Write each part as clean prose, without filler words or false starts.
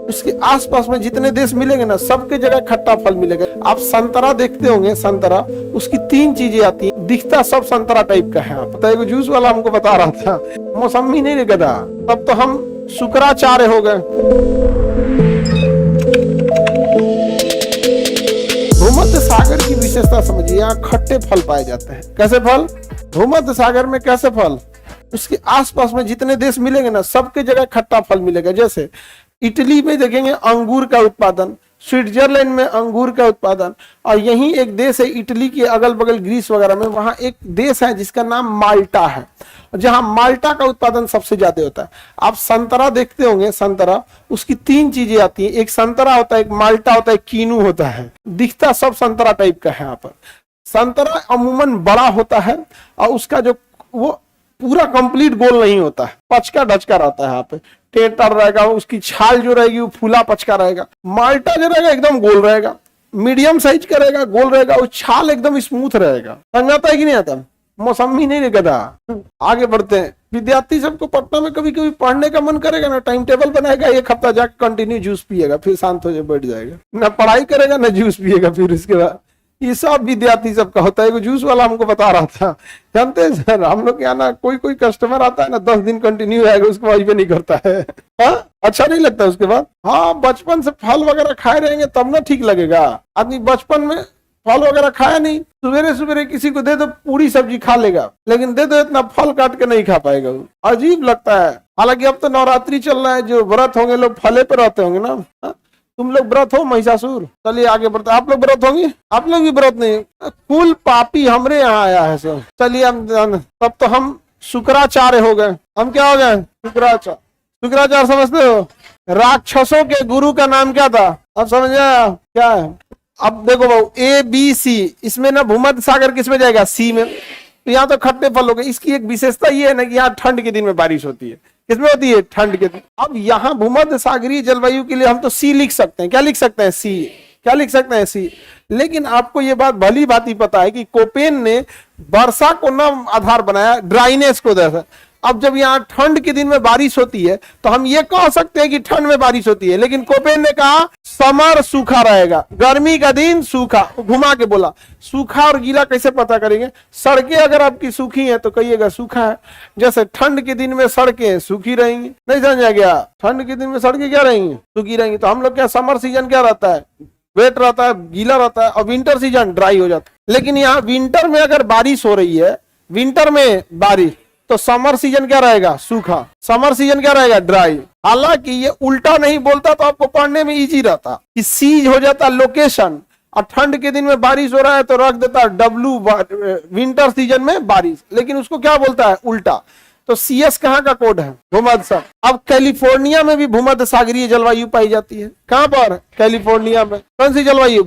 उसके आसपास में जितने देश मिलेंगे ना, सबके जगह खट्टा फल मिलेगा। आप संतरा देखते होंगे, संतरा, उसकी 3 चीजें आती हैं, दिखता सब संतरा टाइप का है। पता है, जूस वाला हमको बता रहा था, मौसमी नहीं गदा, तब तो हम शुक्राचार्य हो गए। भूमध्य सागर की विशेषता समझिए, यहाँ खट्टे फल पाए जाते हैं। कैसे फल? भूमध्य सागर में कैसे फल? उसके आसपास में जितने देश मिलेंगे ना, सबके जगह खट्टा फल मिलेगा। जैसे इटली में देखेंगे अंगूर का उत्पादन, स्विट्जरलैंड में अंगूर का उत्पादन, और यही एक देश है इटली के अगल बगल ग्रीस वगैरह में, वहां एक देश है जिसका नाम माल्टा है, जहां माल्टा का उत्पादन सबसे ज्यादा होता है। आप संतरा देखते होंगे, संतरा, उसकी 3 चीजें आती हैं, एक संतरा होता है, एक माल्टा होता है, कीनू होता है। दिखता सब संतरा टाइप का है। यहाँ पर संतरा अमूमन बड़ा होता है और उसका जो वो पूरा कंप्लीट गोल नहीं होता है, पचका ढचका रहता है। यहाँ पे टेढ़ रहेगा, उसकी छाल जो रहेगी वो फूला पचका रहेगा। माल्टा जो रहेगा एकदम गोल रहेगा, मीडियम साइज का रहेगा, गोल रहेगा, वो छाल एकदम स्मूथ रहेगा। समझ आता है कि नहीं आता? मौसमी नहीं गदा। आगे बढ़ते हैं। विद्यार्थी सबको पटना में कभी कभी पढ़ने का मन करेगा ना, टाइम टेबल बनाएगा, 1 हफ्ता जाकर कंटिन्यू जूस पिएगा, फिर शांत हो जाए बैठ जाएगा, ना पढ़ाई करेगा ना जूस पिएगा। फिर उसके बाद ये सब विद्यार्थी सबका होता है। जूस वाला हमको बता रहा था, जानते हैं सर, हम लोग यहाँ ना कोई कस्टमर आता है ना, 10 दिन कंटिन्यू आएगा, उसके बाद भी नहीं करता है। हाँ, अच्छा नहीं लगता उसके बाद। हाँ, बचपन से फल वगैरह खाए रहेंगे तब ना ठीक लगेगा। आदमी बचपन में फल वगैरह खाया नहीं, सवेरे सवेरे किसी को दे दो पूरी सब्जी खा लेगा, लेकिन दे दो इतना फल काट के नहीं खा पाएगा, अजीब लगता है। हालांकि अब तो नवरात्रि चल रहा है, जो व्रत होंगे लोग फले पे रहते होंगे ना। तुम लोग व्रत हो महिषासुर? चलिए आगे बढ़ते। आप लोग व्रत होंगे? आप लोग भी व्रत नहीं? कुल पापी हमरे यहाँ आया है सर। चलिए तब तो हम शुक्राचार्य हो गए। हम क्या हो गए? शुक्राचार्य। शुक्राचार्य समझते हो? राक्षसों के गुरु का नाम क्या था? अब समझ आया क्या है? अब देखो भाऊ, ABC, इसमें ना भूमध्य सागर किसमें जाएगा? C में। तो यहाँ तो खट्टे फल हो गए। इसकी एक विशेषता ये है ना कि यहाँ ठंड के दिन में बारिश होती है। किसमें होती है? ठंड के दिन। अब यहाँ भूमध्य सागरीय जलवायु के लिए हम तो C लिख सकते हैं। क्या लिख सकते हैं? C। क्या लिख सकते हैं? C। लेकिन आपको ये बात भली भांति पता है कि कोपेन ने वर्षा को न आधार बनाया, ड्राइनेस को दर्शाया। अब जब यहाँ ठंड के दिन में बारिश होती है तो हम ये कह सकते हैं कि ठंड में बारिश होती है, लेकिन कोपेन ने कहा समर सूखा रहेगा, गर्मी का दिन सूखा। घुमा के बोला। सूखा और गीला कैसे पता करेंगे? सड़कें अगर आपकी सूखी हैं तो कहिएगा सूखा है। जैसे ठंड के दिन में सड़कें सूखी रहेंगी, नहीं समझा गया? ठंड के दिन में सड़कें क्या रहेंगी? सूखी रहेंगी। तो हम लोग क्या, समर सीजन क्या रहता है? वेट रहता है, गीला रहता है, और विंटर सीजन ड्राई हो जाता है। लेकिन यहाँ विंटर में अगर बारिश हो रही है, विंटर में बारिश, तो समर सीजन क्या रहेगा? सूखा। समर सीजन क्या रहेगा? ड्राई। हालांकि ये उल्टा नहीं बोलता तो आपको पढ़ने में इजी रहता कि सीज हो जाता लोकेशन, और ठंड के दिन में बारिश हो रहा है तो रख देता W, विंटर सीजन में बारिश, लेकिन उसको क्या बोलता है? उल्टा। तो CS कहाँ का कोड है? भूमध्य सागर। अब कैलिफोर्निया में भी भूमध्य सागरीय जलवायु पाई जाती है। कहाँ पर? कैलिफोर्निया में। कौन सी जलवायु?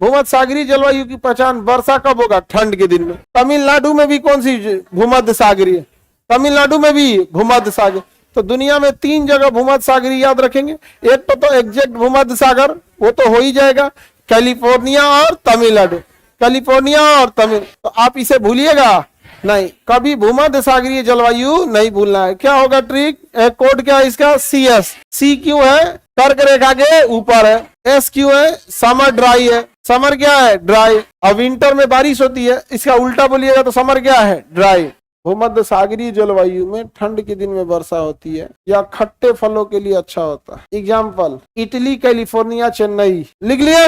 भूमध्य सागरीय जलवायु की पहचान वर्षा कब होगा? ठंड के दिन में। तमिलनाडु में भी कौन सी? भूमध्य सागरीय। तमिलनाडु में भी भूमध्य सागर। तो दुनिया में 3 जगह भूमध्य सागरीय याद रखेंगे। एक तो एग्जैक्ट भूमध्य सागर, वो तो हो ही जाएगा, कैलिफोर्निया और तमिलनाडु। कैलिफोर्निया और तमिल, तो आप इसे भूलिएगा नहीं, कभी भूमध्य सागरीय जलवायु नहीं भूलना है। क्या होगा ट्रिक? कोड क्या है इसका? CS। C क्यों है? कर्क रेखा के ऊपर है। S क्यों है? समर ड्राई है। समर क्या है? ड्राई। और विंटर में बारिश होती है, इसका उल्टा बोलिएगा तो समर क्या है? ड्राई। भूमध्य सागरीय जलवायु में ठंड के दिन में वर्षा होती है, या खट्टे फलों के लिए अच्छा होता है। Example, Italy, California, Chennai. लिख लिए?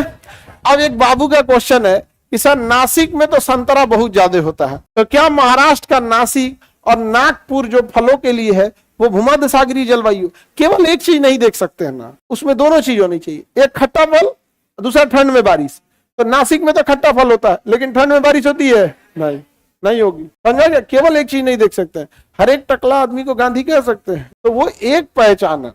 अब एक बाबू का क्वेश्चन है कि सर नासिक में तो संतरा बहुत ज्यादा होता है, तो क्या महाराष्ट्र का नासिक और नागपुर जो फलों के लिए है वो भूमध्य सागरीय जलवायु? केवल एक चीज नहीं देख सकते हैं ना, उसमें दोनों चीज होनी चाहिए, एक खट्टा फल, दूसरा ठंड में बारिश। तो नासिक में तो खट्टा फल होता है, लेकिन ठंड में बारिश होती है? नहीं होगी। समझा क्या? केवल एक चीज नहीं देख सकते हैं। हर एक टकला आदमी को गांधी कह सकते हैं, तो वो एक पहचान है।